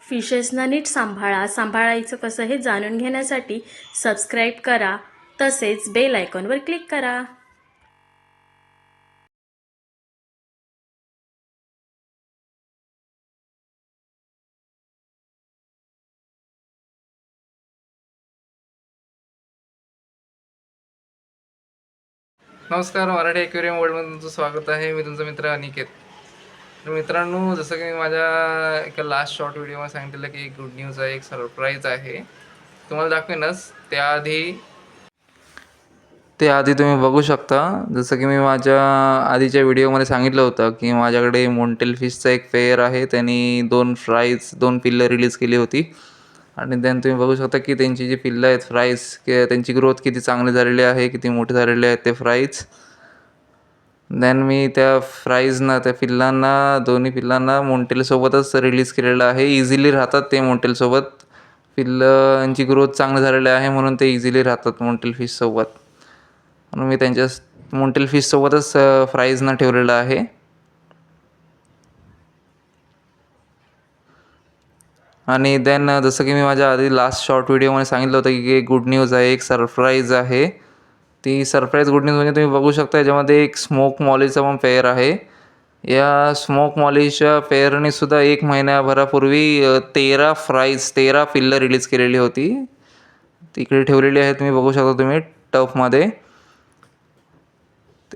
फिशेसना नीट सांभाळायचं कसं हे जाणून घेण्यासाठी सबस्क्राईब करा, तसेच बेल आयकॉनवर क्लिक करा. नमस्कार, मराठी ॲक्वेरियम वर्ल्डमध्ये तुमचं स्वागत आहे. मी तुमचा मित्र अनिकेत. तर मित्रांनो, जसं की मी माझ्या एका लास्ट शॉर्ट व्हिडिओमध्ये सांगितलेलं की एक गुड न्यूज आहे, एक सरप्राईज आहे, तुम्हाला दाखवेनच. त्याआधी तुम्ही बघू शकता, जसं की मी माझ्या आधीच्या व्हिडिओमध्ये सांगितलं होतं की माझ्याकडे मोंटेल फिशचा एक पेअर आहे. त्यांनी 2 पिल्लं रिलीज केली होती. आणि देन तुम्ही बघू शकता की त्यांची जी पिल्लं आहेत फ्राईज, त्यांची ग्रोथ किती चांगली झालेली आहे, किती मोठे झालेले आहेत ते फ्राईज. देन मी त्या दोन्ही पिल्लांना मोंटेलसोबतच रिलीज केलेलं आहे. इझिली राहतात ते मोंटेलसोबत. पिल्लांची ग्रोथ चांगली झालेली आहे म्हणून ते इझिली राहतात मोंटेल फिशसोबत. म्हणून मी त्यांच्या मोंटेल फिशसोबतच फ्राईजना ठेवलेलं आहे. आणि देन जसं की मी माझ्या आधी लास्ट शॉर्ट व्हिडिओमध्ये सांगितलं होतं की एक गुड न्यूज आहे, एक सरप्राईज आहे. ती सरप्राईज गुड न्यूज म्हणजे तुम्ही बघू शकता, याच्यामध्ये एक स्मोक मॉलीचा पण पेअर आहे. या स्मोक मॉलीच्या पेअरने सुद्धा 1 महिन्याभरापूर्वी 13 पिल्लं रिलीज केलेली होती. तिकडे ठेवलेली आहे, तुम्ही बघू शकता तुम्ही टफमध्ये.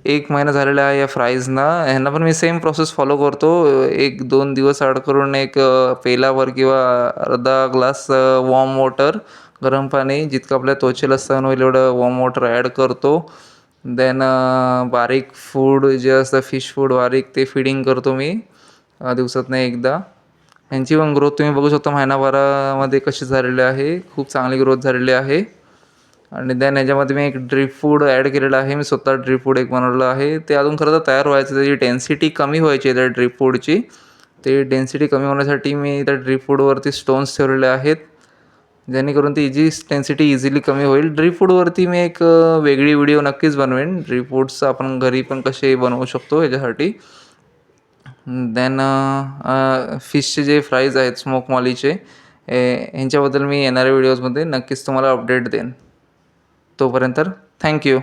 1 महिना झालेला आहे या फ्राईजना. ह्यांना पण मी सेम प्रोसेस फॉलो करतो. 1-2 दिवस आड करून एक पेलावर किंवा अर्धा ग्लास वॉर्म वॉटर, गरम पाणी, जितकं आपल्या त्वचेला सहन होईल एवढं वॉर्म वॉटर ॲड करतो. देन बारीक फूड जे असतं, फिश फूड बारीक, ते फीडिंग करतो मी दिवसातून एकदा. ह्यांची पण ग्रोथ तुम्ही बघू शकता महिनाभरामध्ये कशी झालेली आहे. खूप चांगली ग्रोथ झालेली आहे. आणि देन याच्यामध्ये मी एक ड्रीप फूड ॲड केलेलं आहे. मी स्वतः ड्रीप फूड एक बनवलं आहे. ते अजून खरं तर तयार व्हायचं. त्याची डेन्सिटी कमी व्हायची आहे त्या ड्रीप फूडची. ते डेन्सिटी कमी होण्यासाठी मी त्या ड्रीप फूडवरती स्टोन्स ठेवलेले आहेत, जेणेकरून ती डेन्सिटी इझिली कमी होईल. ड्रीप फूडवरती मी एक वेगळी व्हिडिओ नक्कीच बनवेन. ड्रीप फूड्स आपण घरी पण कसे बनवू शकतो याच्यासाठी. देन फिशचे जे फ्राईज आहेत स्मोक मॉलीचे, ह्यांच्याबद्दल मी येणाऱ्या व्हिडिओजमध्ये नक्कीच तुम्हाला अपडेट देईन. तोपर्यंत थँक्यू.